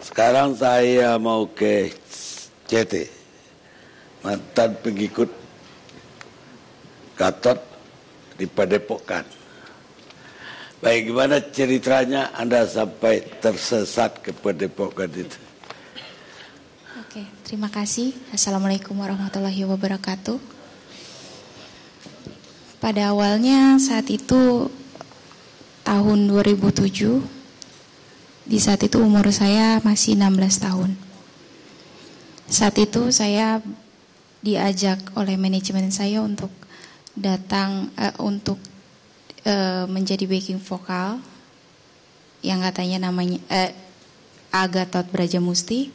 Sekarang saya mau ke CT, mantan pengikut Gatot di Padepokan. Baik, gimana ceritanya Anda sampai tersesat ke Padepokan itu? Oke, terima kasih. Assalamualaikum warahmatullahi wabarakatuh. Pada awalnya saat itu tahun 2007, di saat itu umur saya masih 16 tahun. Saat itu saya diajak oleh manajemen saya untuk datang menjadi backing vokal yang katanya namanya Gatot Brajamusti.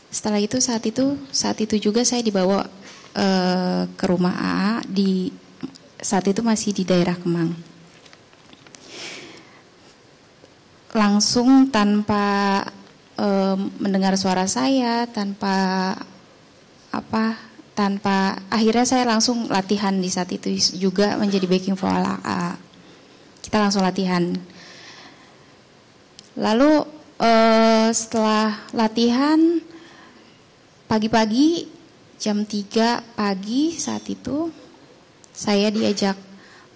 Setelah itu saat itu juga saya dibawa ke rumah AA saat itu masih di daerah Kemang. Langsung tanpa mendengar suara saya, tanpa akhirnya saya langsung latihan di saat itu juga menjadi backing vokal AA. Kita langsung latihan. Lalu setelah latihan pagi-pagi jam 3 pagi saat itu saya diajak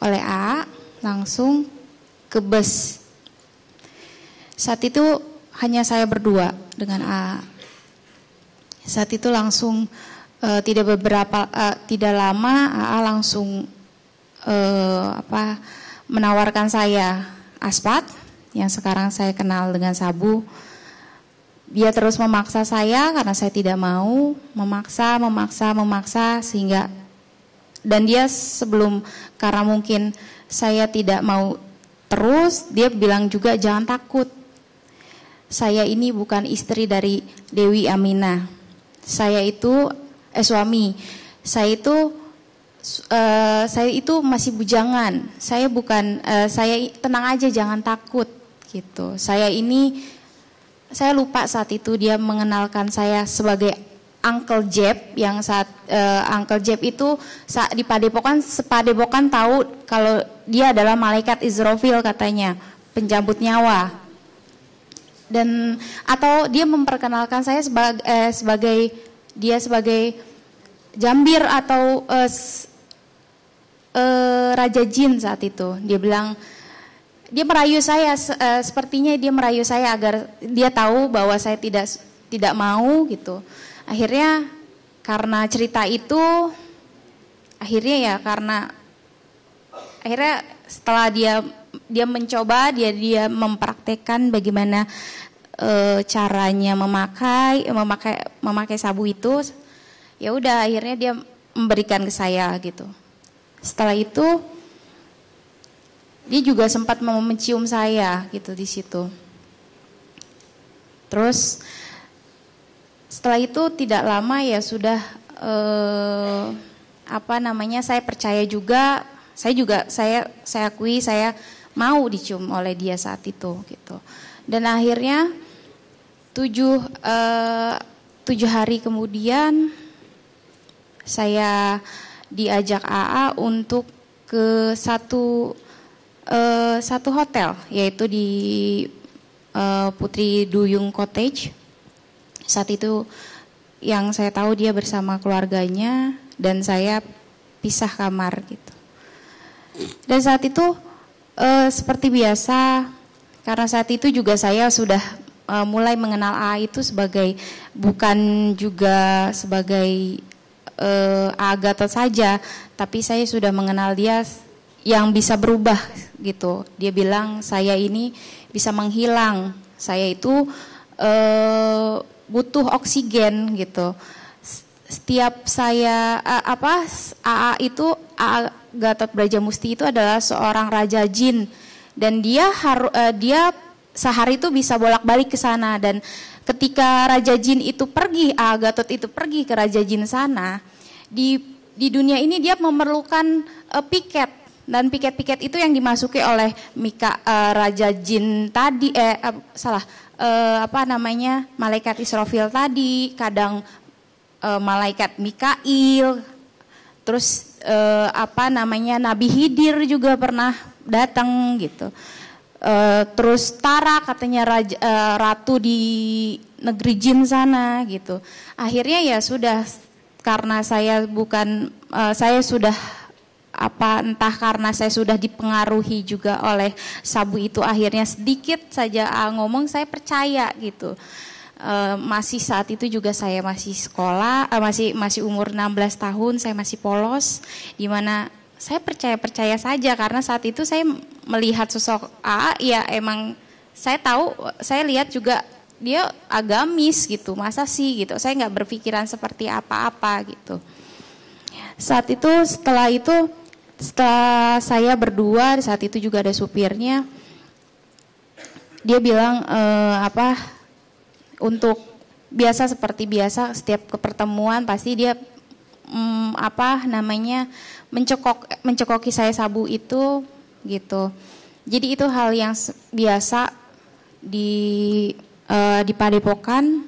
oleh AA langsung ke bus. Saat itu hanya saya berdua dengan AA. Saat itu langsung tidak lama AA langsung menawarkan saya aspat yang sekarang saya kenal dengan sabu. Dia terus memaksa saya karena saya tidak mau, memaksa sehingga, dan dia karena mungkin saya tidak mau terus, dia bilang juga jangan takut. Saya ini bukan istri dari Dewi Aminah. Saya itu suami. Saya itu masih bujangan. Saya tenang aja, jangan takut gitu. Saya lupa saat itu dia mengenalkan saya sebagai Uncle Jeb, yang saat Uncle Jeb itu di Padepokan tahu kalau dia adalah malaikat Israfil katanya, pencabut nyawa. Atau dia memperkenalkan saya sebagai jambir atau raja jin saat itu. Dia bilang, dia merayu saya, sepertinya dia merayu saya agar dia tahu bahwa saya tidak mau gitu. Akhirnya karena cerita itu, akhirnya setelah dia mencoba, dia mempraktekkan bagaimana caranya memakai sabu itu. Ya udah, akhirnya dia memberikan ke saya gitu. Setelah itu dia juga sempat mau mencium saya gitu di situ. Terus setelah itu tidak lama ya sudah saya percaya juga, saya akui saya mau dicium oleh dia saat itu gitu. Dan akhirnya 7 hari kemudian saya diajak AA untuk ke satu hotel, yaitu di Putri Duyung Cottage. Saat itu yang saya tahu dia bersama keluarganya dan saya pisah kamar gitu. Dan saat itu seperti biasa, karena saat itu juga saya sudah mulai mengenal AA itu bukan juga sebagai Gatot saja, tapi saya sudah mengenal dia yang bisa berubah gitu. Dia bilang saya ini bisa menghilang, saya itu butuh oksigen gitu. Setiap saya AA Gatot Brajamusti itu adalah seorang raja jin, dan dia sehari itu bisa bolak-balik ke sana. Dan ketika raja jin itu pergi, Gatot itu pergi ke raja jin sana, di dunia ini dia memerlukan piket. Dan piket-piket itu yang dimasuki oleh raja jin tadi, malaikat Israfil tadi, kadang malaikat Mikail, terus Nabi Hidir juga pernah datang gitu. Terus Tara katanya ratu di negeri jin sana gitu. Akhirnya ya sudah, karena saya bukan saya sudah entah karena saya sudah dipengaruhi juga oleh sabu itu, akhirnya sedikit saja ngomong saya percaya gitu. Masih saat itu juga saya masih sekolah, masih umur 16 tahun, saya masih polos, di mana saya percaya saja karena saat itu saya melihat sosok AA, ya emang saya tahu, saya lihat juga dia agamis gitu, masa sih gitu, saya nggak berpikiran seperti apa-apa gitu. Saat itu setelah saya berdua, saat itu juga ada supirnya, dia bilang untuk seperti biasa setiap pertemuan pasti dia mencekoki saya sabu itu gitu. Jadi itu hal yang biasa di Padepokan,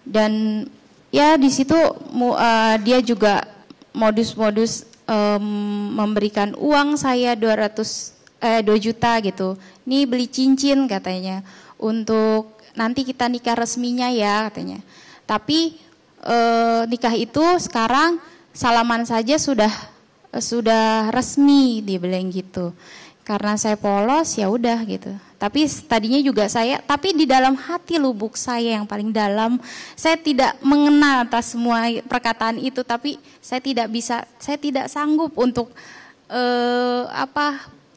dan ya di situ dia juga modus-modus memberikan uang saya 2 juta gitu. Nih beli cincin katanya untuk nanti kita nikah resminya ya katanya. Tapi nikah itu sekarang salaman saja sudah resmi, dia bilang gitu. Karena saya polos ya udah gitu. Tapi tadinya juga tapi di dalam hati lubuk saya yang paling dalam, saya tidak mengenal atas semua perkataan itu, tapi saya tidak sanggup untuk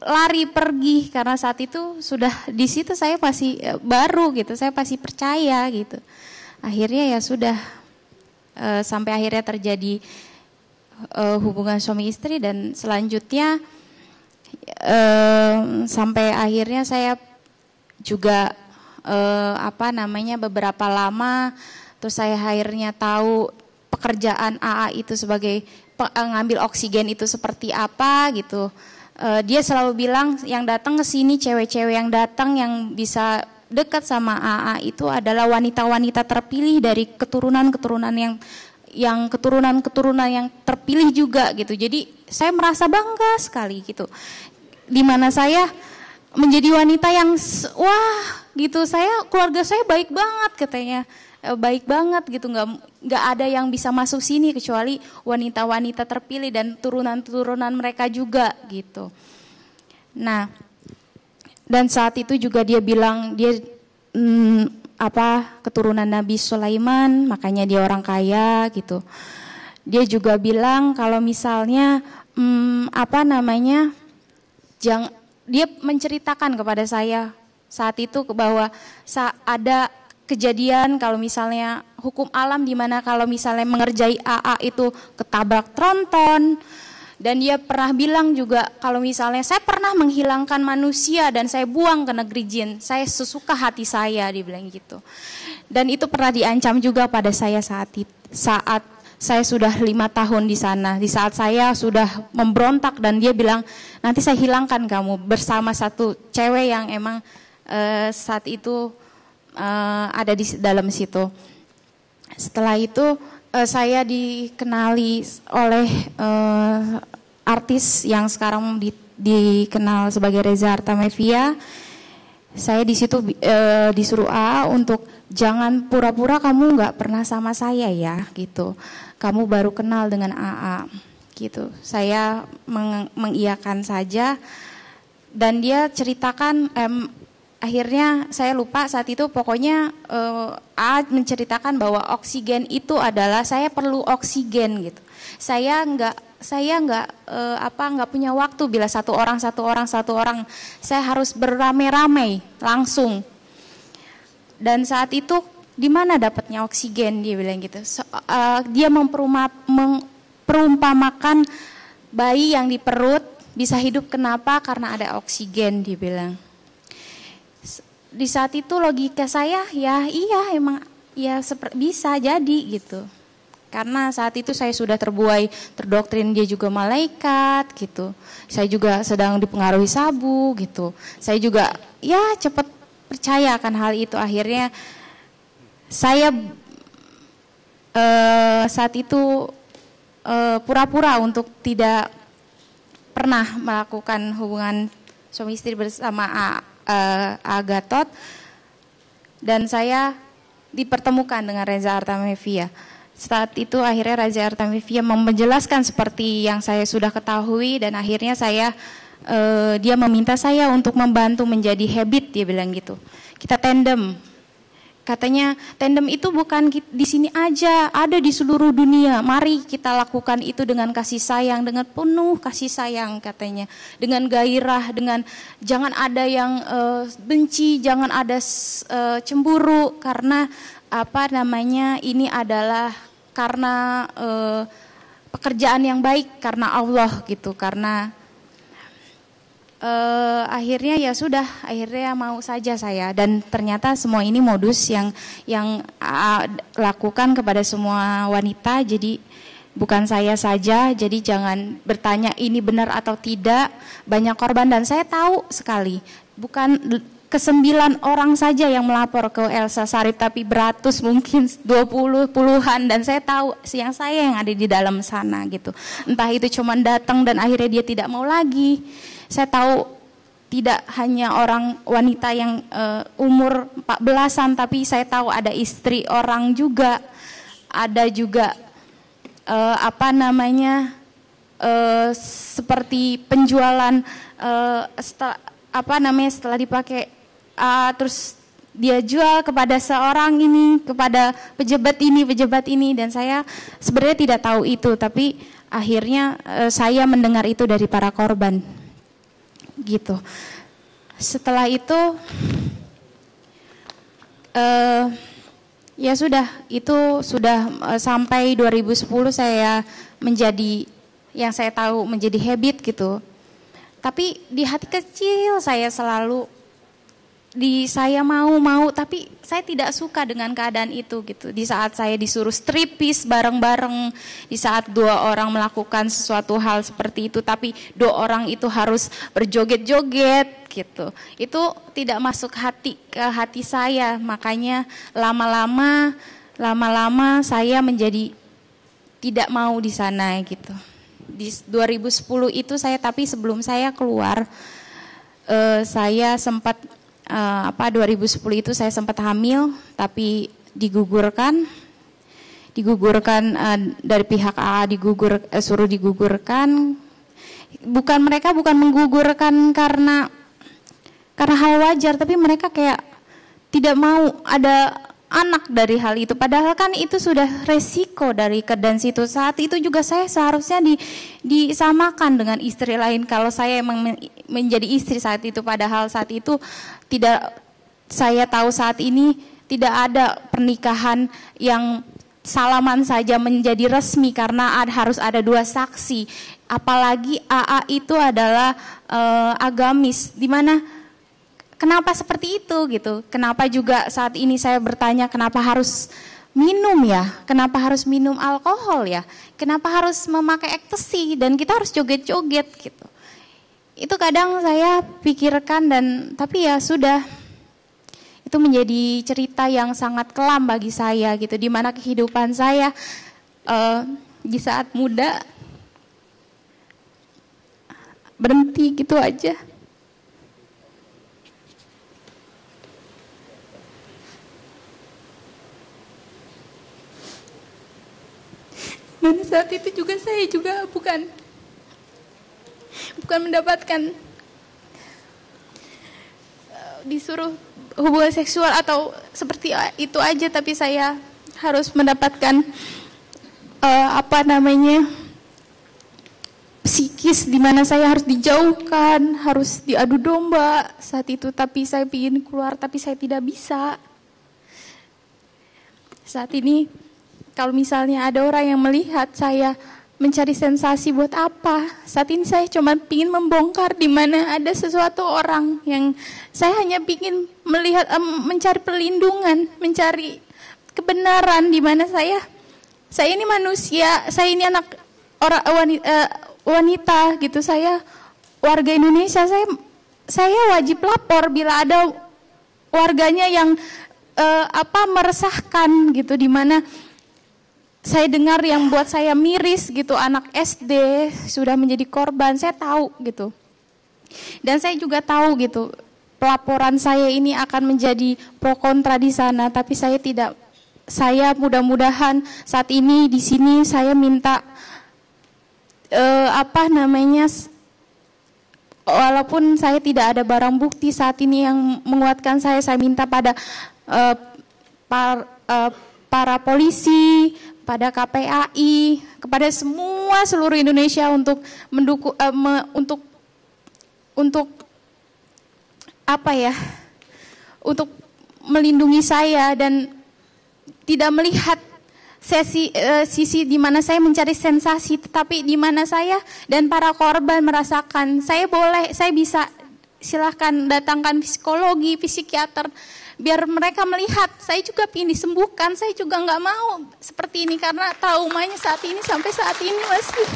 lari pergi, karena saat itu sudah di situ saya masih baru gitu, saya pasti percaya gitu. Akhirnya ya sudah sampai akhirnya terjadi hubungan suami istri, dan selanjutnya sampai akhirnya saya juga beberapa lama, terus saya akhirnya tahu pekerjaan AA itu sebagai ngambil oksigen itu seperti apa gitu. Dia selalu bilang yang datang ke sini, cewek-cewek yang datang yang bisa dekat sama AA itu adalah wanita-wanita terpilih dari keturunan-keturunan yang keturunan-keturunan yang terpilih juga gitu. Jadi saya merasa bangga sekali gitu. Dimana saya menjadi wanita yang wah gitu, keluarga saya baik banget katanya, baik banget gitu, nggak ada yang bisa masuk sini kecuali wanita-wanita terpilih dan turunan-turunan mereka juga gitu. Nah, dan saat itu juga dia bilang dia keturunan Nabi Sulaiman, makanya dia orang kaya gitu. Dia juga bilang kalau misalnya dia menceritakan kepada saya saat itu bahwa ada kejadian kalau misalnya hukum alam di mana kalau misalnya mengerjai AA itu ketabrak tronton, dan dia pernah bilang juga kalau misalnya saya pernah menghilangkan manusia dan saya buang ke negeri jin, saya sesuka hati saya, dibilang gitu. Dan itu pernah diancam juga pada saya saat saya sudah 5 tahun di sana, di saat saya sudah memberontak, dan dia bilang nanti saya hilangkan kamu bersama satu cewek yang emang saat itu ada di dalam situ. Setelah itu saya dikenali oleh artis yang sekarang dikenal sebagai Reza Artamevia. Saya di situ disuruh AA untuk jangan pura-pura kamu nggak pernah sama saya ya gitu. Kamu baru kenal dengan AA gitu. Saya mengiyakan saja, dan dia ceritakan akhirnya saya lupa saat itu, pokoknya AA menceritakan bahwa oksigen itu adalah saya perlu oksigen gitu. Saya nggak punya waktu bila satu orang, saya harus beramai-ramai langsung. Dan saat itu di mana dapatnya oksigen, dia bilang gitu. Dia memperumpamakan bayi yang di perut bisa hidup, kenapa? Karena ada oksigen, dia bilang. Di saat itu logika saya ya iya emang ya bisa jadi gitu. Karena saat itu saya sudah terdoktrin dia juga malaikat gitu. Saya juga sedang dipengaruhi sabu gitu. Saya juga ya cepat percaya akan hal itu. Akhirnya saya saat itu pura-pura untuk tidak pernah melakukan hubungan suami istri bersama Gatot, dan saya dipertemukan dengan Reza Artamevia. Saat itu akhirnya Reza Artamevia menjelaskan seperti yang saya sudah ketahui, dan akhirnya dia meminta saya untuk membantu menjadi habit, dia bilang gitu. Kita tandem. Katanya tandem itu bukan di sini aja, ada di seluruh dunia. Mari kita lakukan itu dengan kasih sayang, dengan penuh kasih sayang katanya. Dengan gairah, dengan jangan ada yang benci, jangan ada cemburu, karena ini adalah karena pekerjaan yang baik, karena Allah gitu, karena akhirnya ya sudah, akhirnya mau saja saya, dan ternyata semua ini modus yang lakukan kepada semua wanita, jadi bukan saya saja, jadi jangan bertanya ini benar atau tidak, banyak korban, dan saya tahu sekali bukan ke-9 orang saja yang melapor ke Elsa Sharif, tapi beratus, mungkin 20 puluhan, dan saya tahu saya yang ada di dalam sana gitu. Entah itu cuma datang dan akhirnya dia tidak mau lagi. Saya tahu tidak hanya orang wanita yang umur 14-an, tapi saya tahu ada istri orang juga, ada juga seperti penjualan setelah dipakai terus dia jual kepada seorang ini, kepada pejabat ini, dan saya sebenarnya tidak tahu itu, tapi akhirnya saya mendengar itu dari para korban. Gitu. Setelah itu ya sudah, itu sudah sampai 2010 saya menjadi yang saya tahu menjadi habit gitu. Tapi di hati kecil saya selalu saya mau, tapi saya tidak suka dengan keadaan itu gitu. Di saat saya disuruh striptease bareng-bareng, di saat 2 orang melakukan sesuatu hal seperti itu, tapi 2 orang itu harus berjoget-joget gitu. Itu tidak masuk ke hati saya, makanya lama-lama saya menjadi tidak mau di sana gitu. Di 2010 itu tapi sebelum saya keluar, saya sempat 2010 itu saya sempat hamil, tapi digugurkan dari pihak AA, suruh digugurkan. Mereka bukan menggugurkan karena hal wajar, tapi mereka kayak tidak mau ada anak dari hal itu. Padahal kan itu sudah resiko dari keadaan situ. Saat itu juga saya seharusnya disamakan dengan istri lain kalau saya emang menjadi istri saat itu. Padahal saat itu tidak, saya tahu saat ini tidak ada pernikahan yang salaman saja menjadi resmi karena harus ada 2 saksi. Apalagi AA itu adalah agamis, di mana kenapa seperti itu gitu? Kenapa juga saat ini saya bertanya kenapa harus minum ya? Kenapa harus minum alkohol ya? Kenapa harus memakai ecstasy dan kita harus joget-joget gitu? Itu kadang saya pikirkan, tapi ya sudah, itu menjadi cerita yang sangat kelam bagi saya gitu, di mana kehidupan saya di saat muda berhenti gitu aja. Dan saat itu juga saya bukan mendapatkan disuruh hubungan seksual atau seperti itu aja, tapi saya harus mendapatkan psikis, di mana saya harus dijauhkan, harus diadu domba saat itu. Tapi saya ingin keluar, tapi saya tidak bisa. Saat ini kalau misalnya ada orang yang melihat saya mencari sensasi buat apa? Saat ini saya cuma ingin membongkar di mana ada sesuatu orang yang saya hanya ingin melihat, mencari perlindungan, mencari kebenaran, di mana saya ini manusia, saya ini anak wanita gitu, saya warga Indonesia, saya wajib lapor bila ada warganya yang meresahkan gitu, di mana saya dengar yang buat saya miris gitu, anak SD sudah menjadi korban, saya tahu gitu. Dan saya juga tahu gitu, pelaporan saya ini akan menjadi pro kontra di sana, tapi saya tidak. Saya mudah-mudahan saat ini di sini saya minta walaupun saya tidak ada barang bukti saat ini yang menguatkan saya minta pada para polisi, pada KPAI, kepada semua seluruh Indonesia untuk mendukung, untuk untuk melindungi saya dan tidak melihat sisi di mana saya mencari sensasi, tetapi di mana saya dan para korban merasakan. Saya bisa silahkan datangkan psikologi, psikiater, biar mereka melihat. Saya juga ingin disembuhkan, saya juga nggak mau seperti ini karena traumanya sampai saat ini masih.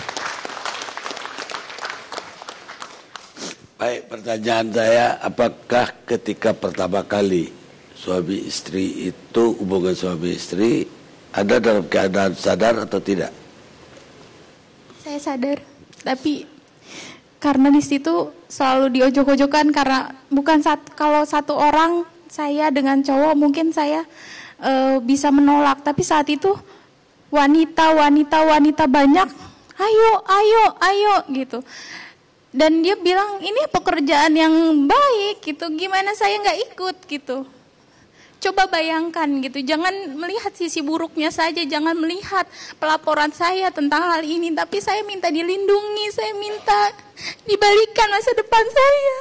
Baik, pertanyaan saya, apakah ketika pertama kali suami istri itu, hubungan suami istri, ada dalam keadaan sadar atau tidak? Saya sadar, tapi karena di situ selalu diojok-ojokan, karena kalau satu orang saya dengan cowok mungkin saya bisa menolak, tapi saat itu wanita banyak, ayo gitu. Dan dia bilang ini pekerjaan yang baik gitu, gimana saya nggak ikut gitu. Coba bayangkan gitu, jangan melihat sisi buruknya saja, jangan melihat pelaporan saya tentang hal ini, tapi saya minta dilindungi, saya minta dibalikan masa depan saya.